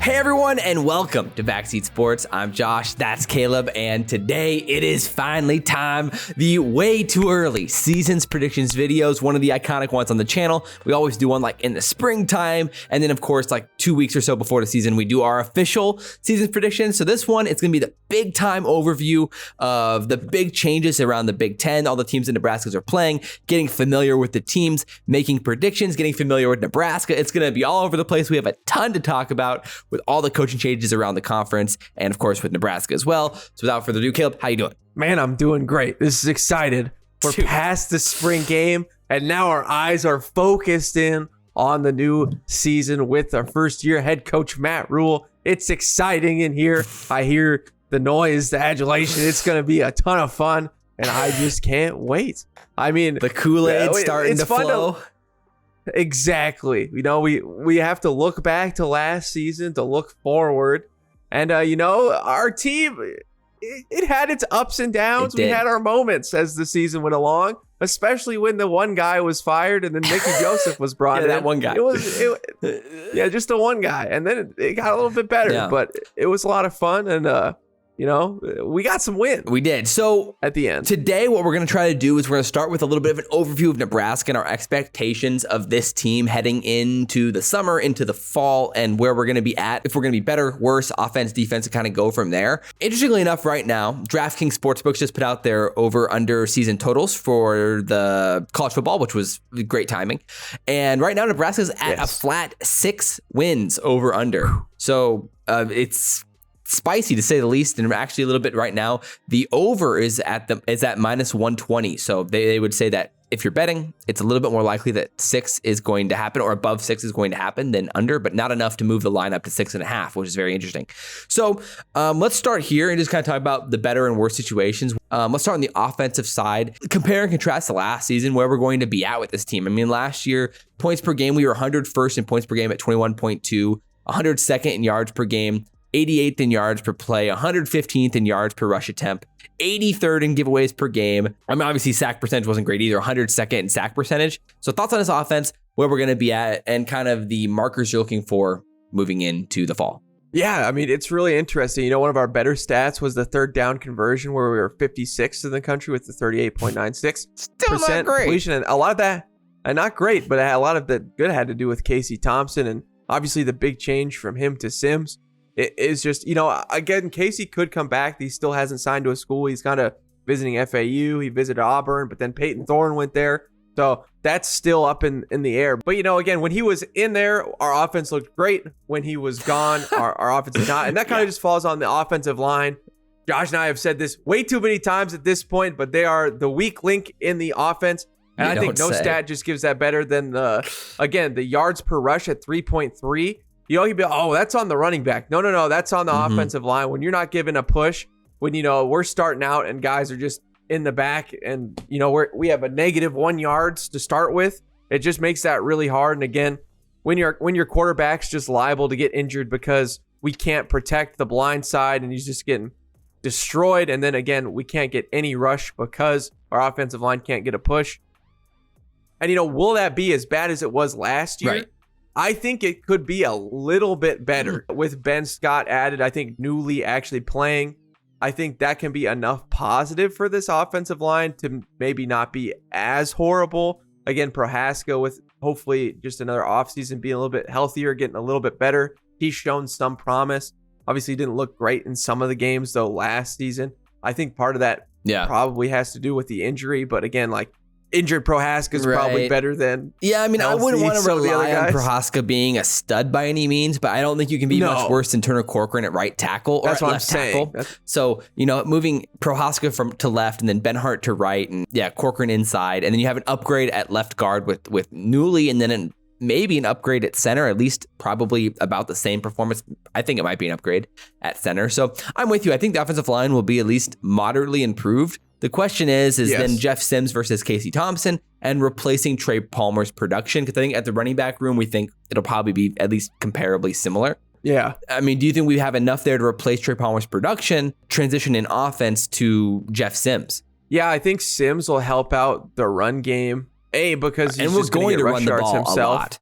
Hey everyone, and welcome to Backseat Sports. I'm Josh, that's Caleb, and today it is finally time. The way too early seasons predictions videos, one of the iconic ones on the channel. We always do one like in the springtime, and then of course like 2 weeks or so before the season, we do our official season predictions. So this one, it's gonna be the big time overview of the big changes around the Big Ten, all the teams that Nebraska's are playing, getting familiar with the teams, making predictions, getting familiar with Nebraska. It's gonna be all over the place. We have a ton to talk about with all the coaching changes around the conference and of course with Nebraska as well. So without further ado, Caleb, how you doing? Man, I'm doing great. This is excited. We're past the spring game and now our eyes are focused in on the new season with our first year head coach, Matt Rhule. It's exciting in here. I hear the noise, the adulation. It's going to be a ton of fun and I just can't wait. I mean, the Kool-Aid starting to flow. Exactly. You know, we have to look back to last season to look forward. And, our team, it had its ups and downs. We had our moments as the season went along, especially when the one guy was fired and then Mickey Joseph was brought in. That one guy. Just the one guy. And then it got a little bit better, but it was a lot of fun. And, we got some wins. We did. So at the end today, what we're going to try to do is we're going to start with a little bit of an overview of Nebraska and our expectations of this team heading into the summer, into the fall, and where we're going to be at, if we're going to be better, worse, offense, defense, and kind of go from there. Interestingly enough, right now, DraftKings Sportsbooks just put out their over/under season totals for the college football, which was great timing. And right now, Nebraska's at a flat 6 wins over/under. So it's spicy to say the least, and actually a little bit right now. The over is at minus 120. So they would say that if you're betting, it's a little bit more likely that 6 is going to happen or above 6 is going to happen than under, but not enough to move the line up to 6.5, which is very interesting. So let's start here and just kind of talk about the better and worse situations. Let's start on the offensive side. Compare and contrast to last season, where we're going to be at with this team. I mean, last year, points per game, we were 101st in points per game at 21.2, 102nd in yards per game, 88th in yards per play, 115th in yards per rush attempt, 83rd in giveaways per game. I mean, obviously sack percentage wasn't great either, 102nd in sack percentage. So thoughts on this offense, where we're going to be at, and kind of the markers you're looking for moving into the fall. Yeah, I mean, it's really interesting. One of our better stats was the third down conversion, where we were 56th in the country with the 38.96% Still not great. completion. And a lot of that, and not great, but a lot of the good had to do with Casey Thompson, and obviously the big change from him to Sims. It is just, again, Casey could come back. He still hasn't signed to a school. He's kind of visiting FAU. He visited Auburn, but then Peyton Thorne went there. So that's still up in the air. But, again, when he was in there, our offense looked great. When he was gone, our offense did not. And that kind of just falls on the offensive line. Josh and I have said this way too many times at this point, but they are the weak link in the offense. And I think no stat just gives that better than the yards per rush at 3.3. He'd be, that's on the running back. No, that's on the offensive line. When you're not giving a push, when, we're starting out and guys are just in the back and, we have a negative 1 yards to start with, it just makes that really hard. And again, when your quarterback's just liable to get injured because we can't protect the blind side and he's just getting destroyed. And then again, we can't get any rush because our offensive line can't get a push. And, will that be as bad as it was last year? Right. I think it could be a little bit better with Ben Scott added. I think Newly actually playing. I think that can be enough positive for this offensive line to maybe not be as horrible. Again, Prohaska with hopefully just another offseason being a little bit healthier, getting a little bit better. He's shown some promise. Obviously didn't look great in some of the games though last season. I think part of that probably has to do with the injury. But again, injured Prohaska is probably better than I wouldn't want to rely on Prohaska being a stud by any means, but I don't think you can be much worse than Turner Corcoran at right tackle or at left tackle. So, moving Prohaska to left and then Benhart to right and Corcoran inside. And then you have an upgrade at left guard with Newly and then maybe an upgrade at center, at least probably about the same performance. I think it might be an upgrade at center. So I'm with you. I think the offensive line will be at least moderately improved. The question is then Jeff Sims versus Casey Thompson and replacing Trey Palmer's production. Because I think at the running back room, we think it'll probably be at least comparably similar. Yeah. I mean, do you think we have enough there to replace Trey Palmer's production, transition in offense to Jeff Sims? Yeah, I think Sims will help out the run game. Because he's and we're going to run the ball himself. A lot.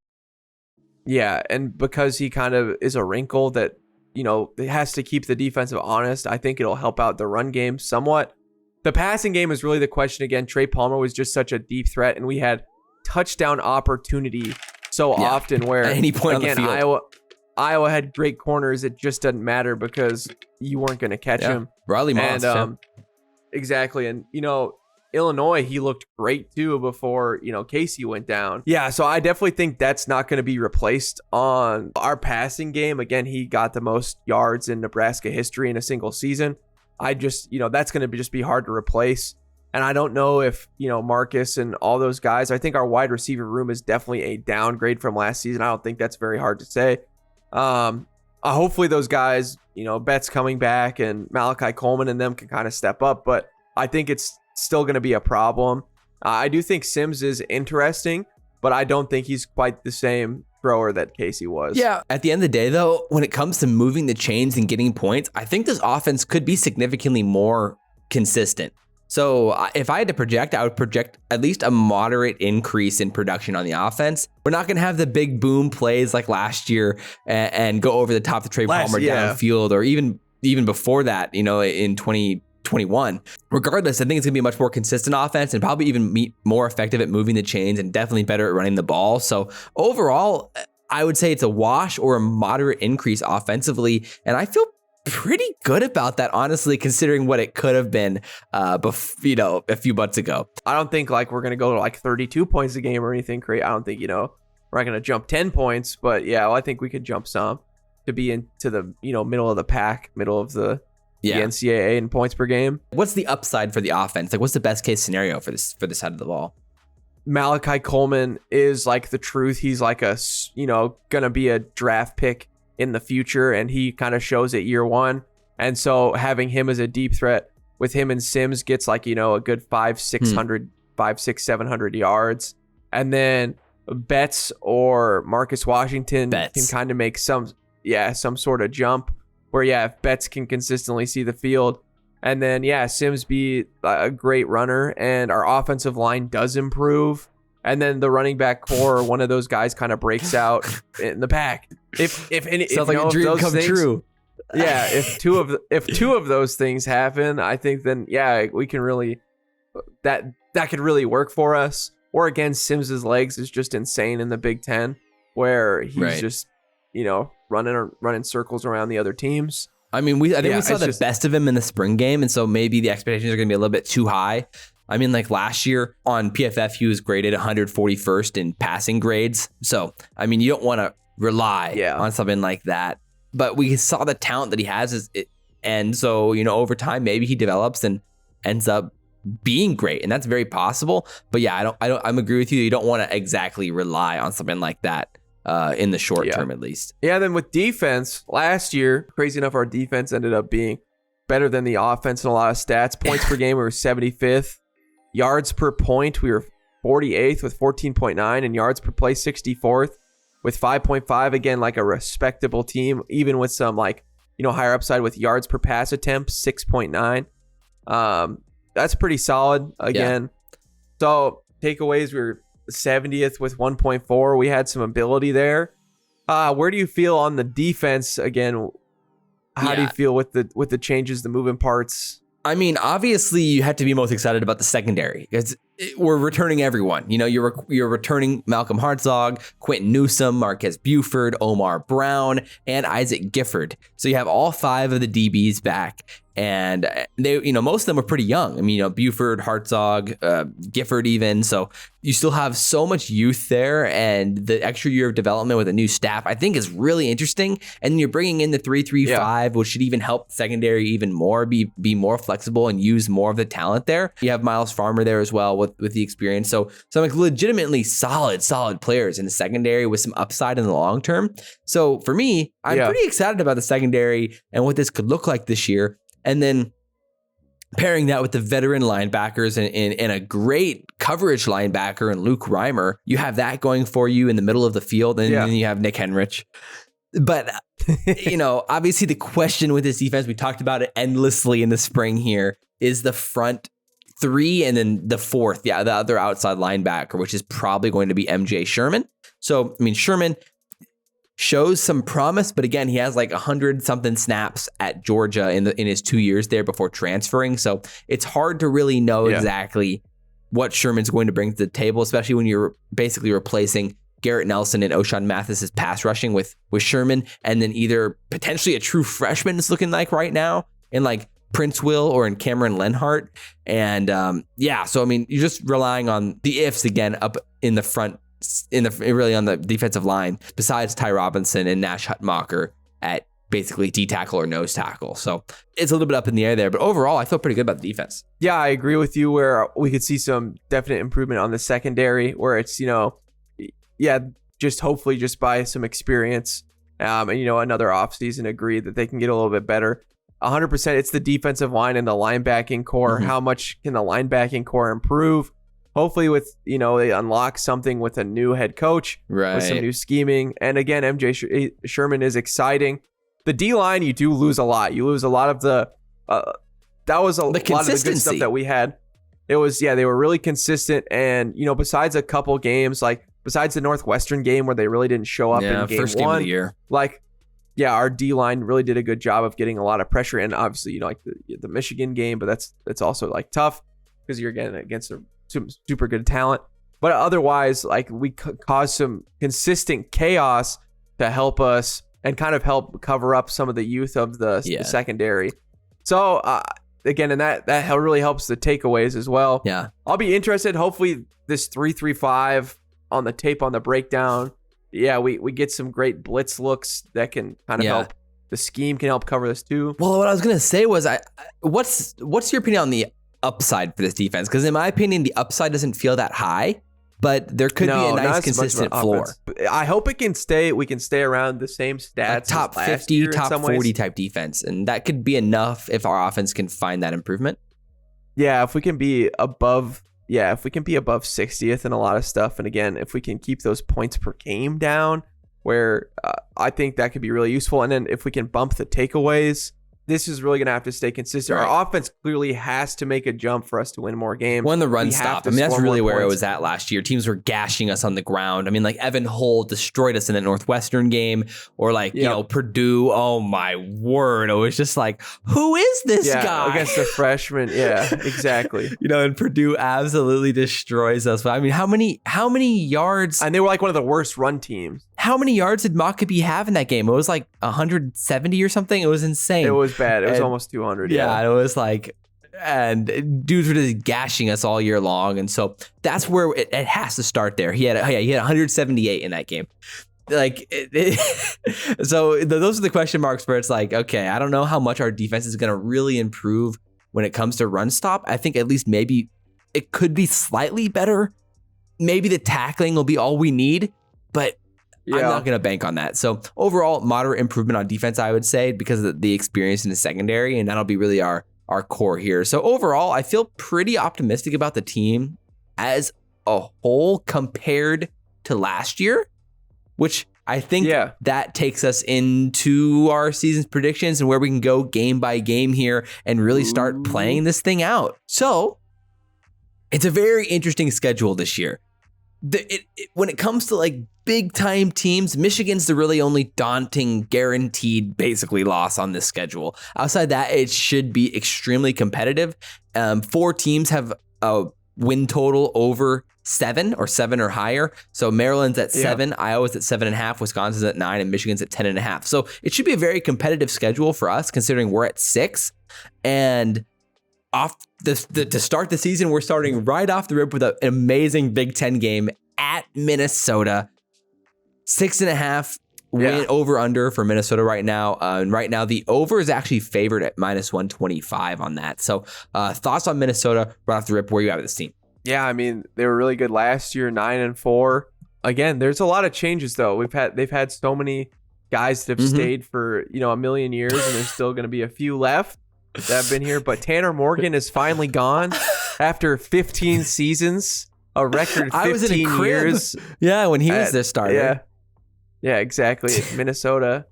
Yeah, and because he kind of is a wrinkle that, it has to keep the defensive honest, I think it'll help out the run game somewhat. The passing game is really the question again. Trey Palmer was just such a deep threat, and we had touchdown opportunity so often where, at any point again, on the field. Iowa had great corners. It just doesn't matter because you weren't going to catch him. Riley Moss. And, exactly. And, Illinois, he looked great too before, Casey went down. Yeah, so I definitely think that's not going to be replaced on our passing game. Again, he got the most yards in Nebraska history in a single season. I just, that's going to just be hard to replace. And I don't know if, Marcus and all those guys, I think our wide receiver room is definitely a downgrade from last season. I don't think that's very hard to say. Hopefully those guys, Betts coming back and Malachi Coleman and them can kind of step up, but I think it's still going to be a problem. I do think Sims is interesting, but I don't think he's quite the same thrower that Casey was. Yeah. At the end of the day, though, when it comes to moving the chains and getting points, I think this offense could be significantly more consistent. So if I had to project, I would project at least a moderate increase in production on the offense. We're not going to have the big boom plays like last year and go over the top of Trey Palmer downfield, or even before that, in 2021. Regardless, I think it's going to be a much more consistent offense and probably even more effective at moving the chains and definitely better at running the ball. So overall, I would say it's a wash or a moderate increase offensively. And I feel pretty good about that, honestly, considering what it could have been a few months ago. I don't think we're going to go to 32 points a game or anything crazy. I don't think, we're not going to jump 10 points, but I think we could jump some to be into the, middle of the pack, middle of the NCAA in points per game. What's the upside for the offense? What's the best case scenario for this side of the ball? Malachi Coleman is the truth. He's gonna be a draft pick in the future, and he kind of shows it year one. And so having him as a deep threat with him and Sims gets a good 700 yards. And then Betts or Marcus Washington can kind of make some sort of jump where, if Betts can consistently see the field, and then, Sims be a great runner, and our offensive line does improve, and then the running back core, one of those guys kind of breaks out in the pack. If sounds like a dream come true. Yeah, if two of those things happen, I think then, we can really, that could really work for us. Or again, Sims's legs is just insane in the Big Ten, where he's just, running circles around the other teams. I mean, I think we saw the best of him in the spring game, and so maybe the expectations are going to be a little bit too high. I mean, last year on PFF, he was graded 141st in passing grades. So, I mean, you don't want to rely on something like that. But we saw the talent that he has, and so, over time, maybe he develops and ends up being great, and that's very possible. But I'm agree with you. You don't want to exactly rely on something like that. In the short term, at least. Yeah, then with defense, last year, crazy enough, our defense ended up being better than the offense in a lot of stats. Points per game, we were 75th. Yards per point, we were 48th with 14.9, and yards per play, 64th with 5.5. Again, a respectable team, even with some higher upside with yards per pass attempt, 6.9. That's pretty solid again. So takeaways, we were 70th with 1.4. We had some ability there. Where do you feel on the defense again? How do you feel with the changes, the moving parts? I mean, obviously you have to be most excited about the secondary because we're returning everyone. You're returning Malcolm Hartzog, Quentin Newsome, Marquez Buford, Omar Brown, and Isaac Gifford. So you have all 5 of the DBs back. And they, most of them are pretty young. I mean, Buford, Hartzog, Gifford even. So you still have so much youth there, and the extra year of development with a new staff, I think, is really interesting. And you're bringing in the 3-3-5, which should even help secondary even more, be more flexible and use more of the talent there. You have Miles Farmer there as well with the experience. So legitimately solid players in the secondary with some upside in the long term. So for me, I'm pretty excited about the secondary and what this could look like this year. And then pairing that with the veteran linebackers and a great coverage linebacker and Luke Reimer, you have that going for you in the middle of the field. And then you have Nick Henrich. But, obviously the question with this defense, we talked about it endlessly in the spring here, is the front 3 and then the 4th, the other outside linebacker, which is probably going to be MJ Sherman. So, I mean, Sherman, shows some promise, but again, he has like 100-something snaps at Georgia in his 2 years there before transferring. So it's hard to really know exactly what Sherman's going to bring to the table, especially when you're basically replacing Garrett Nelson and O'Shawn Mathis's pass rushing with Sherman, and then either potentially a true freshman is looking like right now in like Prince Will or in Cameron Lenhart. And so I mean, you're just relying on the ifs again up in the front, really on the defensive line, besides Ty Robinson and Nash Hutmacher at basically D tackle or nose tackle. So it's a little bit up in the air there, but overall I feel pretty good about the defense. Yeah, I agree with you where we could see some definite improvement on the secondary where it's, just hopefully just by some experience and, another offseason agree that they can get a little bit better. 100% it's the defensive line and the linebacking core. How much can the linebacking core improve? Hopefully with, they unlock something with a new head coach, with some new scheming. And again, MJ Sherman is exciting. The D-line, you do lose a lot. You lose a lot of that was a lot of the good stuff that we had. It was, they were really consistent. And, besides a couple games, like besides the Northwestern game where they really didn't show up in game first game of the year, our D-line really did a good job of getting a lot of pressure. And obviously, like the Michigan game, but that's also like tough because you're getting against a super good talent. But otherwise, like we caused some consistent chaos to help us and kind of help cover up some of the youth of the secondary. So again, and that really helps the takeaways as well. Yeah, I'll be interested. Hopefully this 3-3-5 on the tape on the breakdown. Yeah, we get some great blitz looks that can kind of help. The scheme can help cover this too. Well, what I was gonna say was, what's your opinion on the upside for this defense? Because in my opinion, the upside doesn't feel that high, but there could be a nice consistent floor. I hope it can stay. We can stay around the same stats, top 50, top 40 type defense, and that could be enough if our offense can find that improvement. Yeah, if we can be above. Yeah, if we can be above 60th in a lot of stuff, and again, if we can keep those points per game down, where I think that could be really useful. And then if we can bump the takeaways, this is really going to have to stay consistent. Right. Our offense clearly has to make a jump for us to win more games. When the run stopped. I mean, that's really where it was at last year. Teams were gashing us on the ground. I mean, like Evan Hull destroyed us in the Northwestern game, or like, Purdue. Oh my word. It was just like, who is this guy? Against the freshman. Yeah, exactly. And Purdue absolutely destroys us. But I mean, how many yards? And they were like one of the worst run teams. How many yards did Maccabi have in that game? It was like 170 or something. It was insane. It was bad. It was almost 200. Yeah, it was like, and dudes were just gashing us all year long. And so that's where it has to start there. He had 178 in that game. Like, so those are the question marks where it's like, okay, I don't know how much our defense is going to really improve when it comes to run stop. I think at least maybe it could be slightly better. Maybe the tackling will be all we need, but I'm not going to bank on that. So overall, moderate improvement on defense, I would say, because of the experience in the secondary, and that'll be really our core here. So overall, I feel pretty optimistic about the team as a whole compared to last year, which I think that takes us into our season's predictions and where we can go game by game here and really start playing this thing out. So it's a very interesting schedule this year. When it comes to like big time teams, Michigan's the really only daunting, guaranteed, basically loss on this schedule. Outside that, it should be extremely competitive. 4 teams have a win total over 7 or higher. So Maryland's at 7, Iowa's at 7.5, Wisconsin's at 9, and Michigan's at 10.5. So it should be a very competitive schedule for us, considering we're at 6. And to start the season, we're starting right off the rip with an amazing Big Ten game at Minnesota. 6.5 win over under for Minnesota right now. And right now, the over is actually favored at -125 on that. So thoughts on Minnesota right off the rip? Where you at with this team? Yeah, I mean, they were really good last year, 9-4. Again, there's a lot of changes though. They've had so many guys that have stayed for a million years, and there's still going to be a few left that have been here. But Tanner Morgan is finally gone after 15 seasons, a record 15 I was in a crib. years. Yeah, when he was their starter. Yeah, exactly. Minnesota.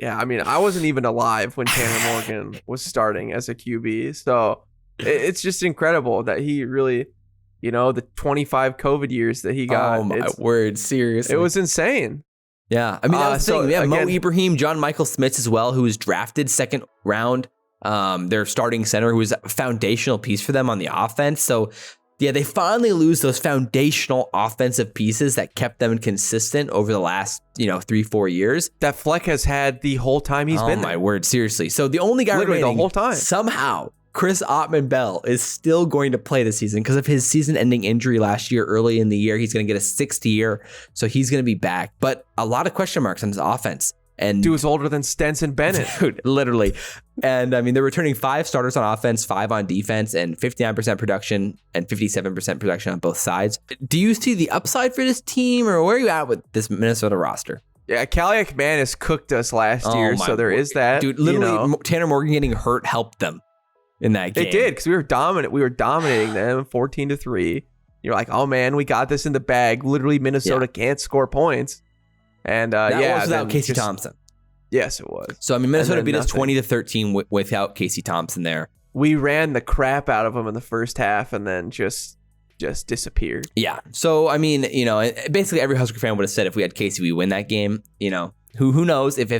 Yeah, I mean, I wasn't even alive when Tanner Morgan was starting as a QB. So it's just incredible that he really, the 25 COVID years that he got. Oh, my word. Seriously. It was insane. Yeah, I mean, that's the thing. We have Mo again, Ibrahim, John Michael Smits as well, who was drafted second round. Their starting center, who was a foundational piece for them on the offense. So, yeah, they finally lose those foundational offensive pieces that kept them consistent over the last, 3-4 years. That Fleck has had the whole time he's been there. Oh, my word, seriously. So the only guy literally remaining, the whole time. Somehow, Chris Ottman-Bell is still going to play this season because of his season-ending injury last year. Early in the year, he's going to get a 6th year, so he's going to be back. But a lot of question marks on his offense. And dude's older than Stenson Bennett. Dude, literally. And I mean, they're returning 5 starters on offense, 5 on defense, and 59% production and 57% production on both sides. Do you see the upside for this team, or where are you at with this Minnesota roster? Yeah, Kaliak Manis cooked us last year, so there is that. Dude, literally, Tanner Morgan getting hurt helped them in that game. It did, because we were dominant. We were dominating them 14-3. You're like, oh man, we got this in the bag. Literally, Minnesota can't score points. And that was without Casey Thompson. Yes, it was. So I mean, Minnesota beat us 20-13 without Casey Thompson there. We ran the crap out of them in the first half, and then just disappeared. Yeah. So I mean, basically every Husker fan would have said if we had Casey, we win that game. Who knows if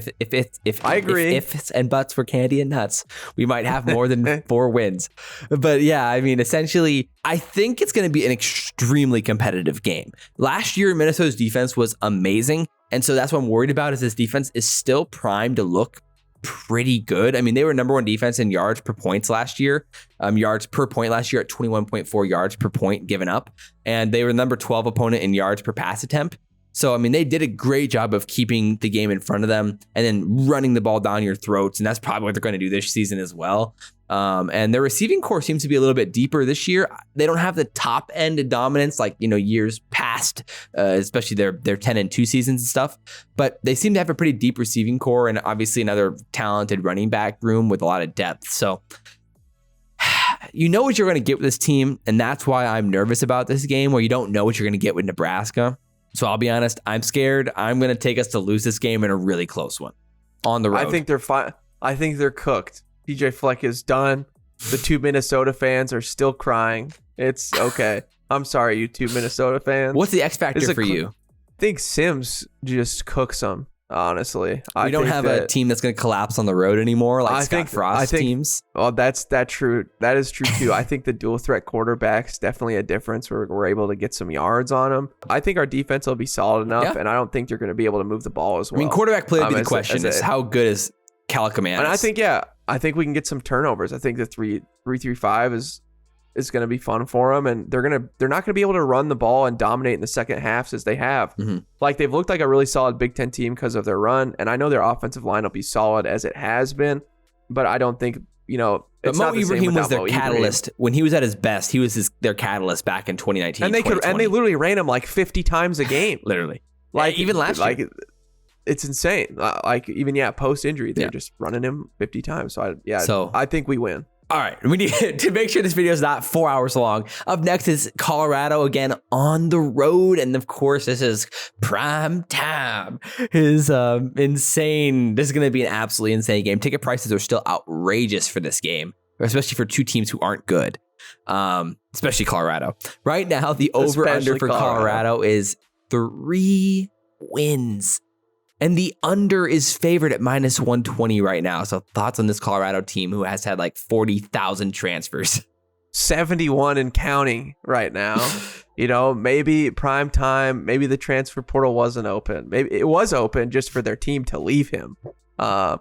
I agree. If ifs and buts were candy and nuts, we might have more than 4 wins. But yeah, I mean, essentially, I think it's going to be an extremely competitive game. Last year, Minnesota's defense was amazing. And so that's what I'm worried about is this defense is still primed to look pretty good. I mean, they were number 1 defense in yards per points last year. Yards per point last year at 21.4 yards per point given up. And they were number 12 opponent in yards per pass attempt. So, I mean, they did a great job of keeping the game in front of them and then running the ball down your throats. And that's probably what they're going to do this season as well. And their receiving core seems to be a little bit deeper this year. They don't have the top end of dominance like, years past, especially their 10-2 seasons and stuff. But they seem to have a pretty deep receiving core and obviously another talented running back room with a lot of depth. So, you know what you're going to get with this team. And that's why I'm nervous about this game where you don't know what you're going to get with Nebraska. So I'll be honest, I'm scared. I'm going to take us to lose this game in a really close one on the road. I think they're fine. I think they're cooked. PJ Fleck is done. The 2 Minnesota fans are still crying. It's okay. I'm sorry, you 2 Minnesota fans. What's the X factor for you? I think Sims just cooks them, honestly. We don't have a team that's going to collapse on the road anymore like Scott Frost teams. Oh, that's true. That is true too. I think the dual threat quarterback's definitely a difference where we're able to get some yards on them. I think our defense will be solid enough, and I don't think they're going to be able to move the ball as well. I mean, quarterback play would be the question is how good is Calicoman? And I think we can get some turnovers. I think the 3-3-5 is going to be fun for them, and they're not going to be able to run the ball and dominate in the second halves as they have. Mm-hmm. Like they've looked like a really solid Big Ten team because of their run, and I know their offensive line will be solid as it has been, but I don't think But Mo Ibrahim was their catalyst when he was at his best. He was their catalyst back in 2019. And they literally ran him like 50 times a game, literally. Like even last year. It's insane. Post injury, they're just running him 50 times. So I think we win. All right, we need to make sure this video is not 4 hours long. Up next is Colorado again on the road. And of course, this is prime time. This is going to be an absolutely insane game. Ticket prices are still outrageous for this game, especially for 2 teams who aren't good, especially Colorado. Right now, the over-under for Colorado is 3 wins. And the under is favored at -120 right now. So thoughts on this Colorado team who has had like 40,000 transfers? 71 and counting right now. Maybe prime time, maybe the transfer portal wasn't open. Maybe it was open just for their team to leave him. I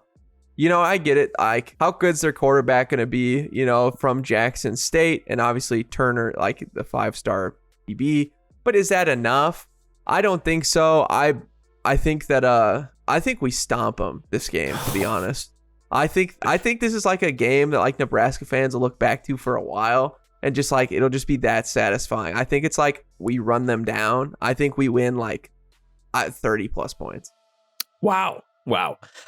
get it. Like, how good's their quarterback going to be, from Jackson State? And obviously Turner, like the 5-star DB. But is that enough? I don't think so. I think we stomp them this game, to be honest. I think this is like a game that like Nebraska fans will look back to for a while and just like it'll just be that satisfying. I think it's like we run them down. I think we win like 30 plus points. Wow.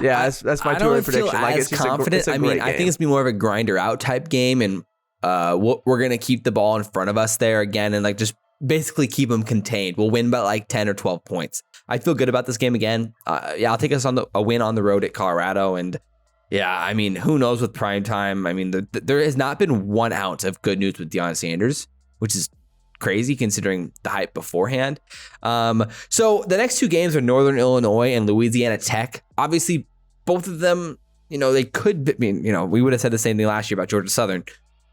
Yeah, that's my 2-win prediction. I don't feel as confident. I think it's gonna be more of a grinder out type game, and we're gonna keep the ball in front of us there again, and like just basically keep them contained. We'll win by like 10 or 12 points. I feel good about this game again. I'll take us on a win on the road at Colorado. And yeah, I mean, who knows with prime time? I mean, there has not been 1 ounce of good news with Deion Sanders, which is crazy considering the hype beforehand. So the next 2 games are Northern Illinois and Louisiana Tech. Obviously, both of them, they could, we would have said the same thing last year about Georgia Southern.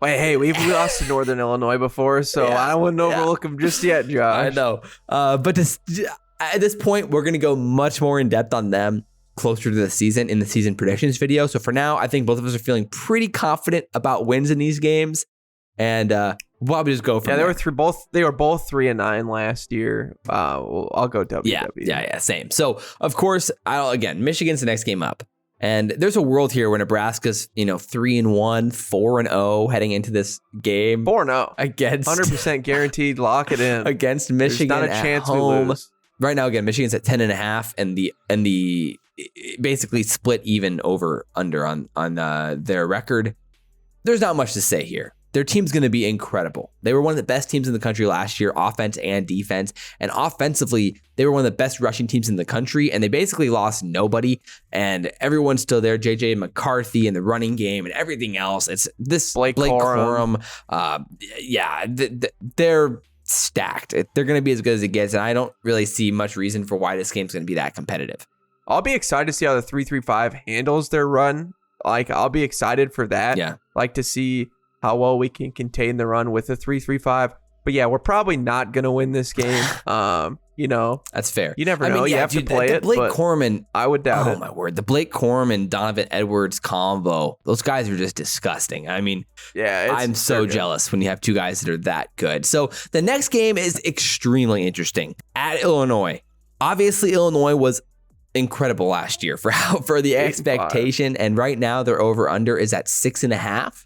Wait, hey, we've lost to Northern Illinois before, so I wouldn't overlook them just yet, Josh. I know. But at this point, we're going to go much more in depth on them closer to the season in the season predictions video. So for now, I think both of us are feeling pretty confident about wins in these games. And we'll probably just go from there. They were both 3-9 last year. I'll go WW. Yeah, same. So of course, Michigan's the next game up. And there's a world here where Nebraska's, 3-1, 4-0 heading into this game. 4-0 against 100% guaranteed. Lock it in against Michigan. There's not a chance we home. lose. Right now, again, Michigan's at 10.5, and the basically split even over under on their record. There's not much to say here. Their team's going to be incredible. They were one of the best teams in the country last year, offense and defense. And offensively, they were one of the best rushing teams in the country. And they basically lost nobody. And everyone's still there. JJ McCarthy and the running game and everything else. It's this Blake Corum. They're stacked. They're going to be as good as it gets. And I don't really see much reason for why this game's going to be that competitive. I'll be excited to see how the 3-3-5 handles their run. I'll be excited for that. Yeah. To see how well we can contain the run with a 3-3-5. But yeah, we're probably not going to win this game. That's fair. You never know. You have to play it. Blake Corum, I would doubt it. Oh my word. The Blake Corum and Donovan Edwards combo. Those guys are just disgusting. I mean, I'm so jealous when you have 2 guys that are that good. So the next game is extremely interesting at Illinois. Obviously, Illinois was incredible last year for the expectation. And right now their over under is at 6.5.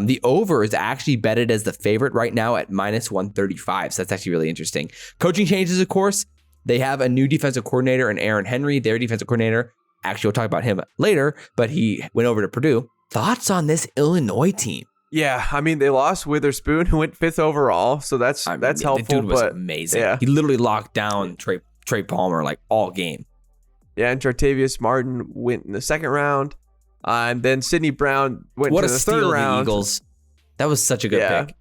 The over is actually betted as the favorite right now at -135. So that's actually really interesting. Coaching changes, of course. They have a new defensive coordinator in Aaron Henry, their defensive coordinator. Actually, we'll talk about him later, but he went over to Purdue. Thoughts on this Illinois team? Yeah, I mean, they lost Witherspoon, who went 5th overall. So that's helpful. The dude was amazing. Yeah. He literally locked down Trey Palmer all game. Yeah, and Jartavius Martin went in the 2nd round. And then Sidney Brown went to the 3rd round. The Eagles. That was such a good pick.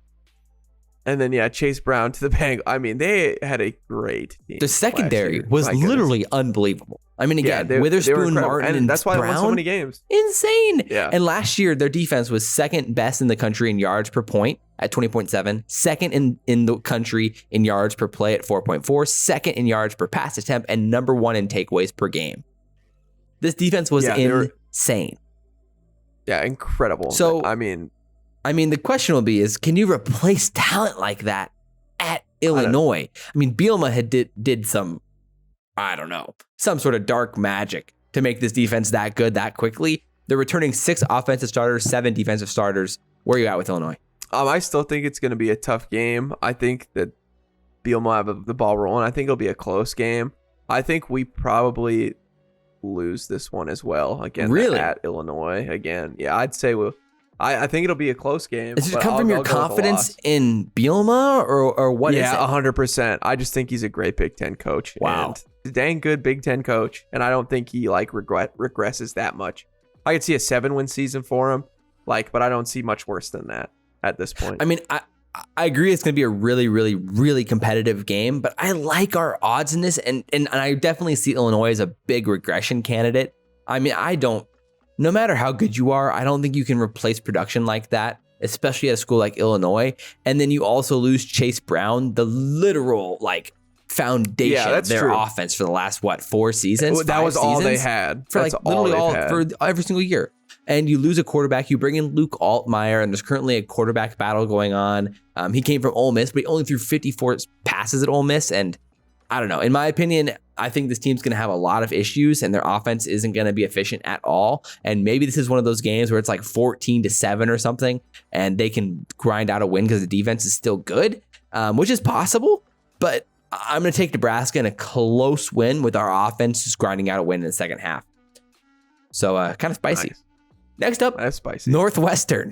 And then, Chase Brown to the Bengals. I mean, they had a great team. The secondary was literally unbelievable. I mean, again, Witherspoon, Martin, and that's why Brown, they won so many games. Insane. Yeah. And last year, their defense was 2nd best in the country in yards per point at 20.7, 2nd in the country in yards per play at 4.4, 2nd in yards per pass attempt, and number 1 in takeaways per game. This defense was insane. Yeah, incredible. So, I mean, the question will be can you replace talent like that at Illinois? I mean, Bielema did some, I don't know, some sort of dark magic to make this defense that good that quickly. They're returning 6 offensive starters, 7 defensive starters. Where are you at with Illinois? I still think it's going to be a tough game. I think that Bielema will have the ball rolling. I think it'll be a close game. I think we probably lose this one as well again. Really? At Illinois again. Yeah, I'd say I think it'll be a close game. Does it come from your confidence in Bielema or what is it? Yeah, 100%. I just think he's a great Big Ten coach. Wow. And dang good Big Ten coach. And I don't think he regresses that much. I could see a 7-win season for him, but I don't see much worse than that at this point. I mean, I agree it's going to be a really, really, really competitive game, but I like our odds in this, and I definitely see Illinois as a big regression candidate. I mean, no matter how good you are, I don't think you can replace production like that, especially at a school like Illinois. And then you also lose Chase Brown, the literal foundation of their offense for the last 4 seasons. That was all they had for for every single year. And you lose a quarterback, you bring in Luke Altmaier, and there's currently a quarterback battle going on. He came from Ole Miss, but he only threw 54 passes at Ole Miss. And I don't know. In my opinion, I think this team's going to have a lot of issues, and their offense isn't going to be efficient at all. And maybe this is one of those games where it's 14-7 or something, and they can grind out a win because the defense is still good, which is possible. But I'm going to take Nebraska in a close win with our offense just grinding out a win in the second half. So kind of spicy. Nice. Next up, that's spicy. Northwestern.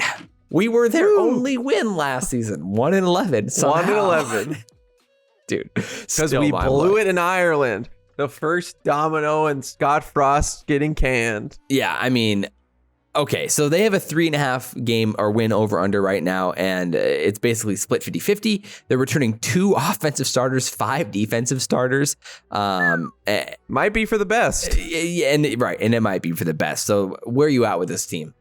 We were their only win last season. 1-11. 1-11. Dude. Because we blew it in Ireland. The first domino and Scott Frost getting canned. Yeah, I mean, Okay, so they have a 3.5 game or win over under right now, and it's basically split 50-50. They're returning 2 offensive starters, 5 defensive starters. Might be for the best. Yeah, and it might be for the best. So where are you at with this team?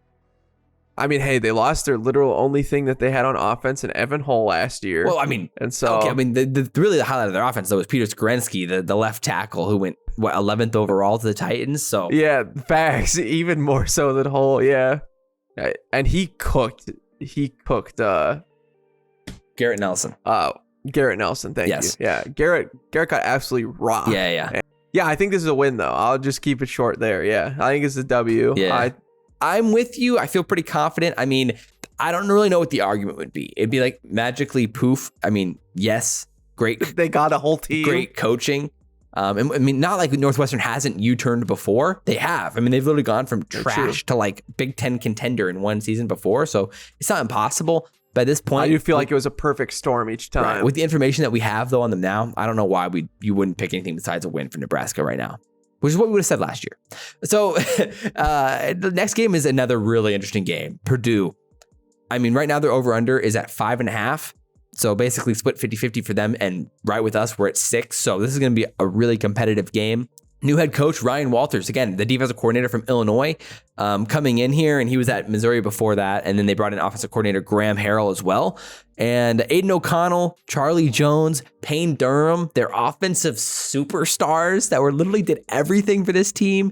I mean, hey, they lost their literal only thing that they had on offense in Evan Hull last year. Well, I mean, and so okay, I mean, really the highlight of their offense though was Peter Skrensky, the left tackle who went 11th overall to the Titans. So yeah, facts, even more so than Hull. Yeah, and he cooked. Garrett Nelson. Garrett Nelson. Thank you. Yeah, Garrett got absolutely rocked. Yeah. Yeah, I think this is a win though. I'll just keep it short there. Yeah, I think it's a W. Yeah. I'm with you. I feel pretty confident. I mean, I don't really know what the argument would be. It'd be like magically poof. I mean, yes, great. They got a whole team. Great coaching. I mean, not like Northwestern hasn't U-turned before. They have. I mean, they've literally gone from trash to like Big Ten contender in one season before. So it's not impossible. By this point, I do feel like it was a perfect storm each time. Right. With the information that we have though on them now, I don't know why you wouldn't pick anything besides a win for Nebraska right now, which is what we would have said last year. So the next game is another really interesting game. Purdue. I mean, right now their over-under is at 5.5. So basically split 50-50 for them. And right with us, we're at 6. So this is going to be a really competitive game. New head coach, Ryan Walters, again, the defensive coordinator from Illinois, coming in here. And he was at Missouri before that. And then they brought in offensive coordinator Graham Harrell as well. And Aiden O'Connell, Charlie Jones, Payne Durham, their offensive superstars that literally did everything for this team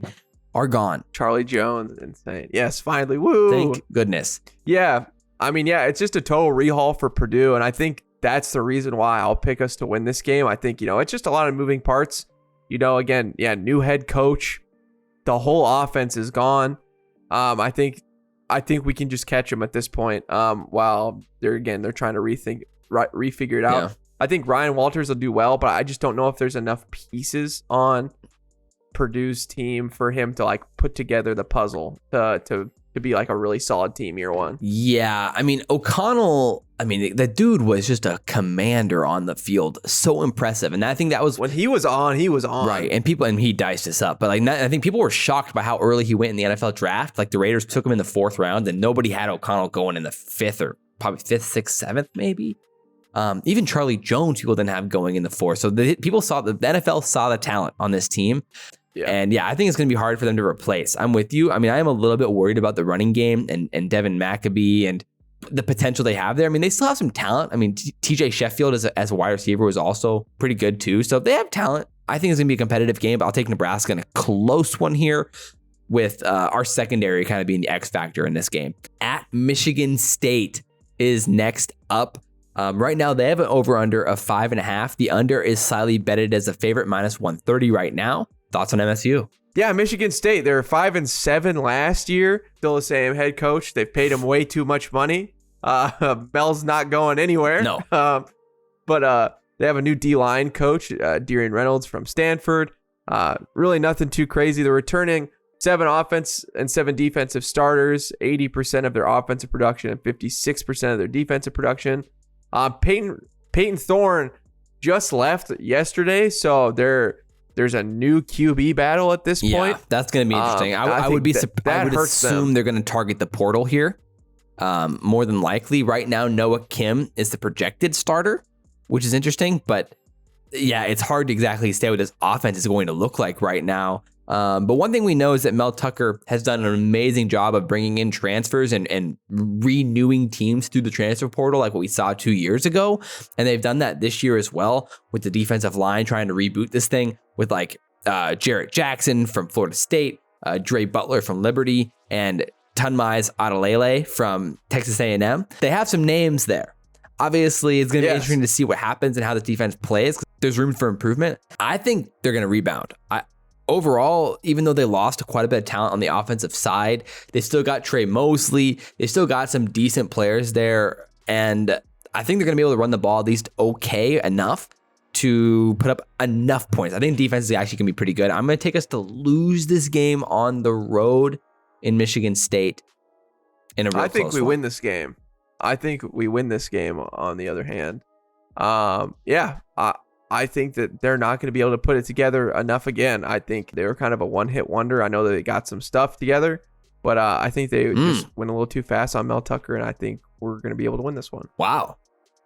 are gone. Charlie Jones, insane. Yes, finally. Woo. Thank goodness. Yeah. I mean, yeah, it's just a total rehaul for Purdue. And I think that's the reason why I'll pick us to win this game. I think, it's just a lot of moving parts. Again, yeah, new head coach. The whole offense is gone. I think we can just catch them at this point. While they're trying to refigure it out. Yeah. I think Ryan Walters will do well, but I just don't know if there's enough pieces on Purdue's team for him to like put together the puzzle to be like a really solid team year one. Yeah, I mean O'Connell. I mean, the dude was just a commander on the field, so impressive. And I think that was when he was on, right. And he diced us up. But like, I think people were shocked by how early he went in the NFL draft. Like the Raiders took him in the 4th round, and nobody had O'Connell going in the 5th or probably 5th, 6th, 7th, maybe. Even Charlie Jones, people didn't have going in the 4th. So the NFL saw the talent on this team. Yeah. And yeah, I think it's going to be hard for them to replace. I'm with you. I mean, I am a little bit worried about the running game and Devin McAbee and the potential they have there. I mean, they still have some talent. I mean, TJ Sheffield as a wide receiver was also pretty good too. So they have talent. I think it's going to be a competitive game, but I'll take Nebraska in a close one here with our secondary kind of being the X factor in this game. At Michigan State is next up. Right now, they have an over-under of 5.5. The under is slightly betted as a favorite, -130 right now. Thoughts on MSU? Yeah, Michigan State, they were 5-7 last year. Still the same head coach. They've paid him way too much money. Bell's not going anywhere. No. But they have a new D-line coach, Darian Reynolds from Stanford. Really nothing too crazy. They're returning 7 offense and 7 defensive starters, 80% of their offensive production and 56% of their defensive production. Peyton Thorne just left yesterday, so there's a new QB battle at this point. That's going to be interesting. I would assume they're going to target the portal here. More than likely. Right now, Noah Kim is the projected starter, which is interesting. But yeah, it's hard to exactly say what this offense is going to look like right now. But one thing we know is that Mel Tucker has done an amazing job of bringing in transfers and renewing teams through the transfer portal like what we saw 2 years ago. And they've done that this year as well with the defensive line trying to reboot this thing with like Jarrett Jackson from Florida State, Dre Butler from Liberty, and Tunmise Adelele from Texas A&M. They have some names there. Obviously, it's going to be interesting to see what happens and how the defense plays. There's room for improvement. I think they're going to rebound. Overall, even though they lost quite a bit of talent on the offensive side, they still got Trey Mosley. They still got some decent players there. And I think they're going to be able to run the ball at least okay enough to put up enough points. I think defense is actually going to be pretty good. I'm going to take us to lose this game on the road in Michigan State in a real close one. I think we win this game. I think we win this game on the other hand. I think that they're not going to be able to put it together enough again. I think they were kind of a one-hit wonder. I know that they got some stuff together, But I think they just went a little too fast on Mel Tucker, and I think we're going to be able to win this one. Wow.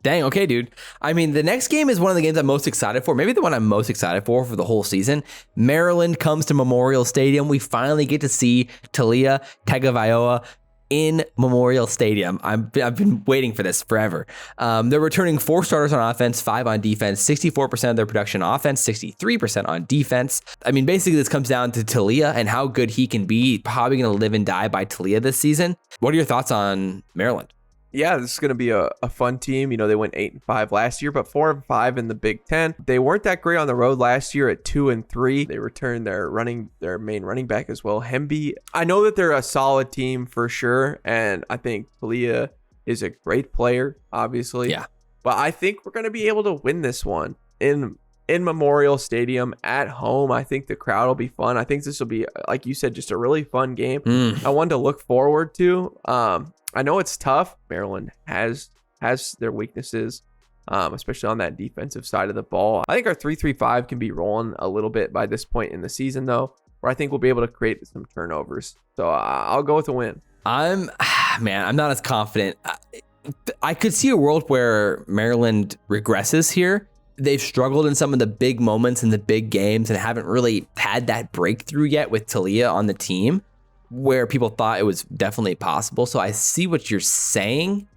Dang. Okay, dude. I mean, the next game is one of the games I'm most excited for. Maybe the one I'm most excited for the whole season. Maryland comes to Memorial Stadium. We finally get to see Talia Tagovailoa in Memorial Stadium. I've been waiting for this forever. They're returning 4 starters on offense, 5 on defense, 64% of their production on offense, 63% on defense. I mean, basically this comes down to Talia and how good he can be. Probably going to live and die by Talia this season. What are your thoughts on Maryland? Yeah, this is going to be a fun team. They went 8-5 last year, but 4-5 in the Big Ten. They weren't that great on the road last year at 2-3. They returned their main running back as well, Hemby. I know that they're a solid team for sure, and I think Talia is a great player, obviously. Yeah. But I think we're going to be able to win this one in Memorial Stadium at home. I think the crowd will be fun. I think this will be, like you said, just a really fun game. I wanted to look forward to. I know it's tough. Maryland has their weaknesses, especially on that defensive side of the ball. I think our 3-3-5 can be rolling a little bit by this point in the season, though, where I think we'll be able to create some turnovers. So I'll go with a win. I'm not as confident. I could see a world where Maryland regresses here. They've struggled in some of the big moments in the big games and haven't really had that breakthrough yet with Talia on the team, where people thought it was definitely possible. So I see what you're saying.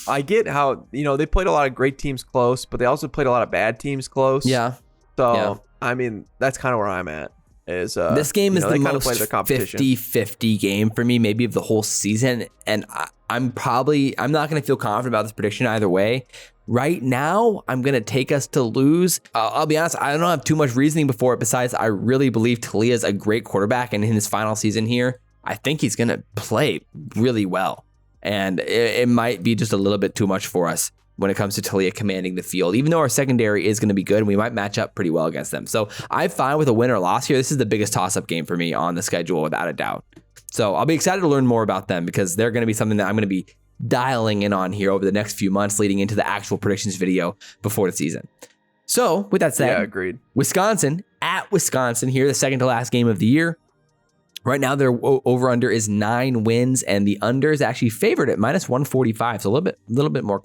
I get how, they played a lot of great teams close, but they also played a lot of bad teams close. Yeah. So, yeah. I mean, that's kind of where I'm at. This game is the most 50-50 game for me, maybe of the whole season. And I'm not going to feel confident about this prediction either way. Right now, I'm going to take us to lose. I'll be honest, I don't have too much reasoning before it besides I really believe Talia is a great quarterback, and in his final season here, I think he's going to play really well. And it might be just a little bit too much for us when it comes to Talia commanding the field, even though our secondary is going to be good and we might match up pretty well against them. So I'm fine with a win or loss here. This is the biggest toss-up game for me on the schedule without a doubt. So I'll be excited to learn more about them because they're going to be something that I'm going to be dialing in on here over the next few months leading into the actual predictions video before the season. So with that said, yeah, agreed. Wisconsin at Wisconsin here, the second to last game of the year. Right now, their over-under is 9 wins, and the under is actually favored at -145, so a little bit more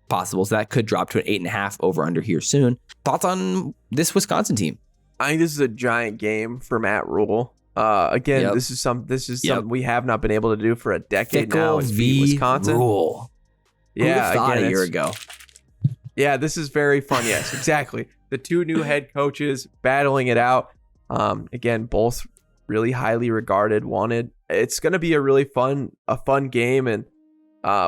possible. So that could drop to an 8.5 over-under here soon. Thoughts on this Wisconsin team? I think this is a giant game for Matt Rhule. Again, this is something we have not been able to do for a decade now. Is beat Wisconsin. Rhule. Yeah, who thought a year ago. Yeah, this is very fun. Yes, exactly. The 2 new head coaches battling it out. Again, both really highly regarded, wanted. It's going to be a really fun game. And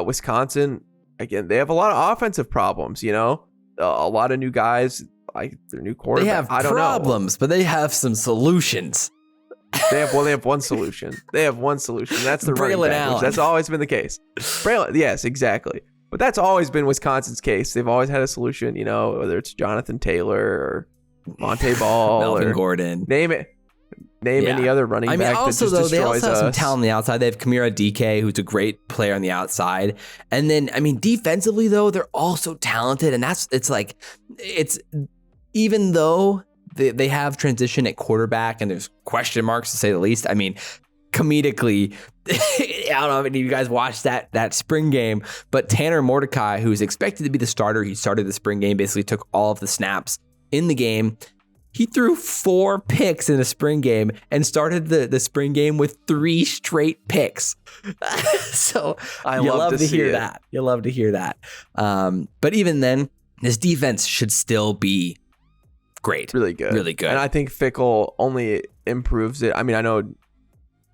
Wisconsin, again, they have a lot of offensive problems, a lot of new guys, like their new quarterback. They have problems, but they have some solutions. They have one solution. That's the running back. That's always been the case. Yes, exactly. But that's always been Wisconsin's case. They've always had a solution, whether it's Jonathan Taylor or Monte Ball Melvin or Gordon. Name any other running back. I mean, also, though, they also have some talent on the outside. They have Kamira DK, who's a great player on the outside. And then, I mean, defensively, though, they're also talented. And it's even though they have transition at quarterback and there's question marks, to say the least. I mean, comedically, I don't know if any of you guys watched that spring game, but Tanner Mordecai, who's expected to be the starter, he started the spring game, basically took all of the snaps in the game. He threw 4 picks in the spring game and started the spring game with 3 straight picks. So you love to hear that. You love to hear that. But even then, this defense should still be great. Really good. Really good. And I think Fickle only improves it. I mean, I know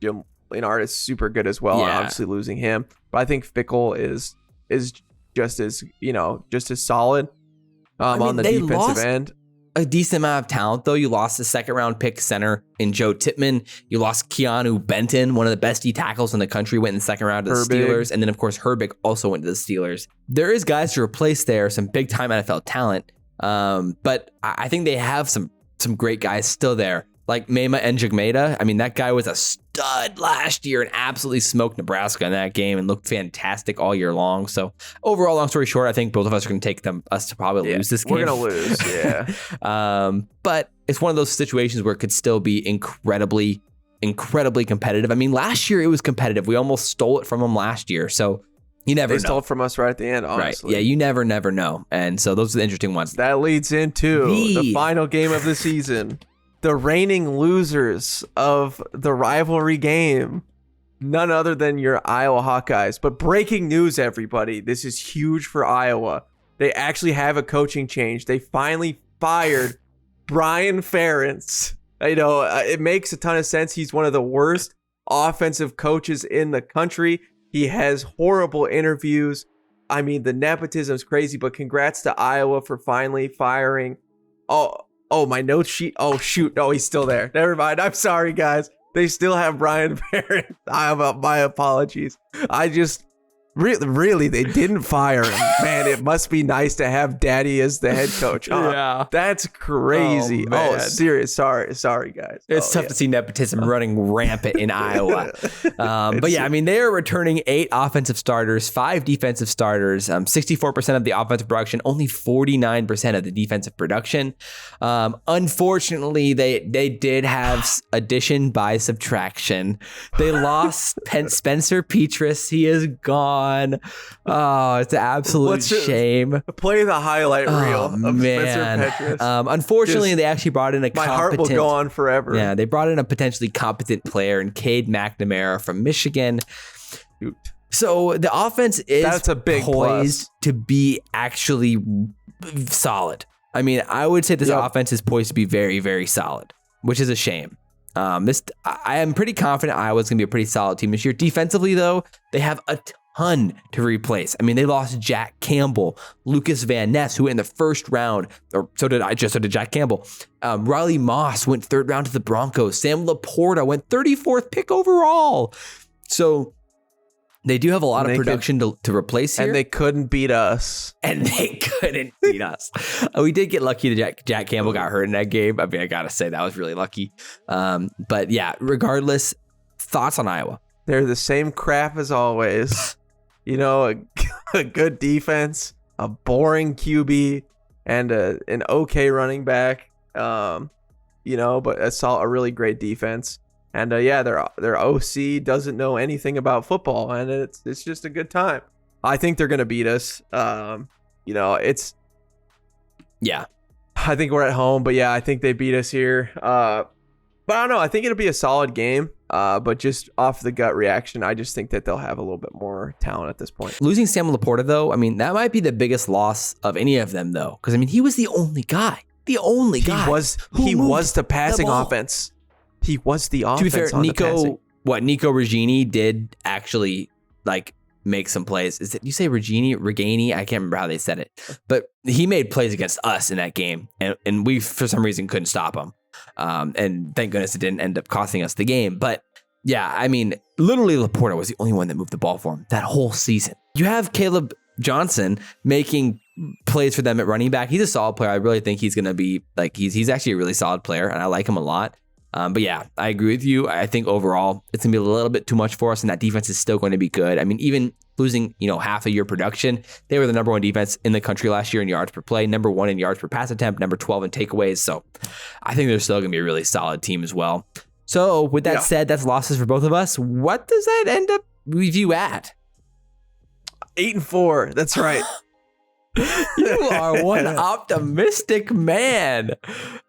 Jim Leonard is super good as well. Yeah. Obviously losing him. But I think Fickle is just as solid on the defensive end. A decent amount of talent, though. You lost a second-round pick center in Joe Tippmann. You lost Keanu Benton, one of the best D tackles in the country, went in the second round to the Steelers. And then, of course, Herbig also went to the Steelers. There is guys to replace there, some big-time NFL talent. But I think they have some great guys still there, like Mema Njigmeda. I mean, that guy was a stud last year and absolutely smoked Nebraska in that game and looked fantastic all year long. So overall, long story short, I think both of us are going to take us to probably lose this game. We're going to lose, yeah. But it's one of those situations where it could still be incredibly incredibly competitive. I mean, last year it was competitive. We almost stole it from them last year. So you never know. They stole it from us right at the end, honestly. Right. Yeah, you never know. And so those are the interesting ones. That leads into the final game of the season. The reigning losers of the rivalry game. None other than your Iowa Hawkeyes. But breaking news, everybody. This is huge for Iowa. They actually have a coaching change. They finally fired Brian Ferentz. You know, it makes a ton of sense. He's one of the worst offensive coaches in the country. He has horrible interviews. I mean, the nepotism's crazy, but congrats to Iowa for finally firing. Oh, my note sheet. Oh, shoot. No, he's still there. Never mind. I'm sorry, guys. They still have Brian Ferentz. My apologies. I just really they didn't fire him. Man, it must be nice to have Daddy as the head coach. Huh? Yeah, that's crazy. Oh, serious. Sorry, guys. It's tough to see nepotism running rampant in Iowa. But yeah, I mean, they are returning 8 offensive starters, 5 defensive starters, 64% of the offensive production, only 49% of the defensive production. Unfortunately, they did have addition by subtraction. They lost Spencer Petras. He is gone. Oh, it's an absolute shame. Play the highlight reel of Spencer Petras. Unfortunately, they actually brought in a my heart will go on forever. Yeah, they brought in a potentially competent player in Cade McNamara from Michigan. Shoot. So the offense is a big poised plus. to be actually solid. I mean, I would say this offense is poised to be very, very solid, which is a shame. I am pretty confident Iowa's going to be a pretty solid team this year. Defensively, though, they have a ton to replace. I mean, they lost Jack Campbell, Lucas Van Ness, who went in the first round, or so did Jack Campbell. Riley Moss went 3rd round to the Broncos. Sam Laporta went 34th pick overall. So they do have a lot of production to replace here. And they couldn't beat us. We did get lucky that Jack Campbell got hurt in that game. I mean, I got to say, that was really lucky. But yeah, regardless, thoughts on Iowa? They're the same crap as always. You know, a good defense, a boring QB, and an okay running back. You know, but a really great defense. And their OC doesn't know anything about football, and it's just a good time. I think they're gonna beat us. I think we're at home, but yeah, I think they beat us here. But I don't know. I think it'll be a solid game. But just off the gut reaction, I just think that they'll have a little bit more talent at this point. Losing Sam Laporta, though, I mean, that might be the biggest loss of any of them, though, because I mean, he was the only guy. He was the passing offense. He was the offense. To be fair, Nico Regini did actually make some plays. Is it, you say Regini? I can't remember how they said it, but he made plays against us in that game, and we for some reason couldn't stop him. And thank goodness it didn't end up costing us the game. But yeah, I mean, literally Laporta was the only one that moved the ball for him that whole season. You have Caleb Johnson making plays for them at running back. He's a solid player. I really think he's going to be he's actually a really solid player, and I like him a lot. But yeah, I agree with you. I think overall it's going to be a little bit too much for us, and that defense is still going to be good. I mean, even losing, half of your production, they were the number 1 defense in the country last year in yards per play, number 1 in yards per pass attempt, number 12 in takeaways. So I think they're still going to be a really solid team as well. So with that said, that's losses for both of us. What does that end up with you at? 8-4. That's right. You are one optimistic man.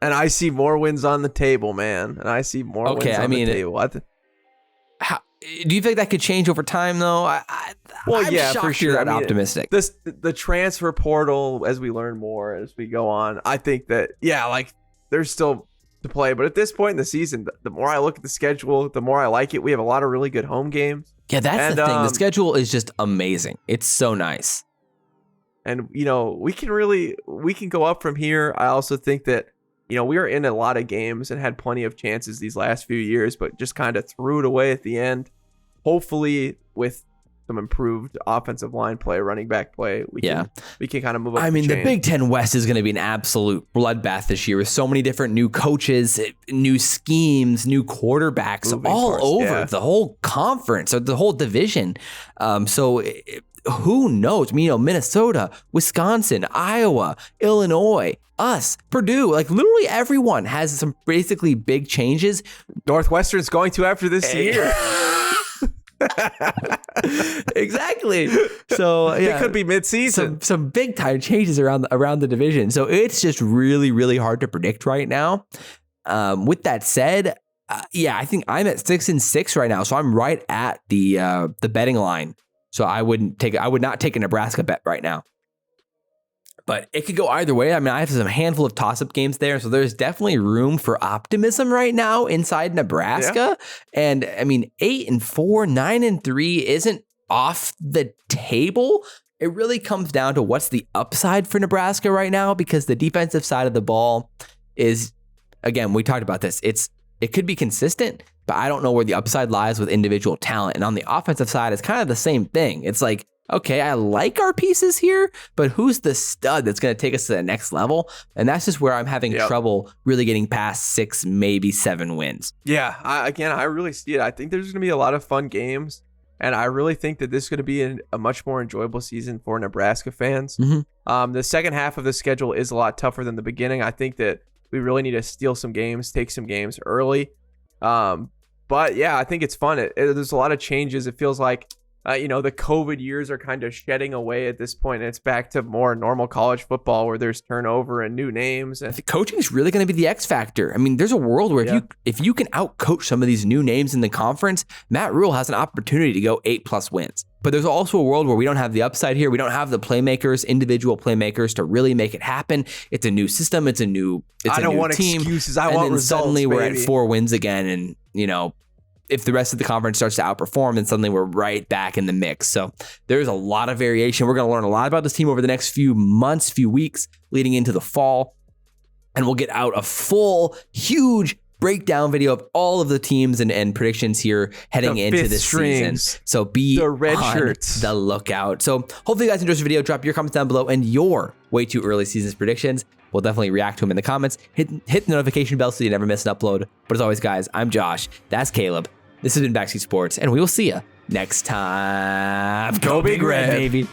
And I see more wins on the table, man. And I see more wins on the table. Do you think that could change over time, though? I'm shocked for sure. You're optimistic. The transfer portal, as we learn more, as we go on, I think that, there's still to play. But at this point in the season, the more I look at the schedule, the more I like it. We have a lot of really good home games. Yeah, that's the thing. The schedule is just amazing. It's so nice. And, we can go up from here. I also think that, we were in a lot of games and had plenty of chances these last few years, but just kind of threw it away at the end. Hopefully with some improved offensive line play, running back play, we can kind of move up. I mean, the Big Ten West is going to be an absolute bloodbath this year with so many different new coaches, new schemes, new quarterbacks all over the whole conference or the whole division. So who knows? I mean, Minnesota, Wisconsin, Iowa, Illinois, us, Purdue, like literally everyone has some basically big changes. Northwestern's going to after this year. Exactly. So yeah, it could be mid-season. Some big time changes around the division. So it's just really, really hard to predict right now. With that said, I think I'm at 6-6 right now. So I'm right at the betting line. So I would not take a Nebraska bet right now. But it could go either way. I mean, I have some handful of toss-up games there. So there's definitely room for optimism right now inside Nebraska. Yeah. And I mean, 8-4, 9-3 isn't off the table. It really comes down to what's the upside for Nebraska right now, because the defensive side of the ball is, again, we talked about this. It could be consistent, but I don't know where the upside lies with individual talent. And on the offensive side, it's kind of the same thing. It's like, okay, I like our pieces here, but who's the stud that's going to take us to the next level? And that's just where I'm having trouble really getting past 6, maybe 7 wins. Yeah, I really see it. I think there's going to be a lot of fun games, and I really think that this is going to be a much more enjoyable season for Nebraska fans. Mm-hmm. The second half of the schedule is a lot tougher than the beginning. I think that we really need to steal some games, take some games early. But yeah, I think it's fun. There's a lot of changes. It feels like the COVID years are kind of shedding away at this point, and it's back to more normal college football where there's turnover and new names. And the coaching is really going to be the X factor. I mean, there's a world where if you can outcoach some of these new names in the conference, Matt Rhule has an opportunity to go 8+ wins. But there's also a world where we don't have the upside here. We don't have the playmakers, individual playmakers, to really make it happen. It's a new system. It's a new team. I don't want excuses. I want results. Suddenly baby. We're at 4 wins again, and if the rest of the conference starts to outperform, then suddenly we're right back in the mix. So there's a lot of variation. We're going to learn a lot about this team over the next few months, few weeks leading into the fall. And we'll get out a full, huge breakdown video of all of the teams and predictions here heading into this season. So be the red on shirts. The lookout. So hopefully you guys enjoyed this video. Drop your comments down below and your way too early seasons predictions. We'll definitely react to them in the comments. Hit the notification bell so you never miss an upload. But as always, guys, I'm Josh. That's Caleb. This has been Backseat Sports, and we will see you next time. Go Big Red, baby.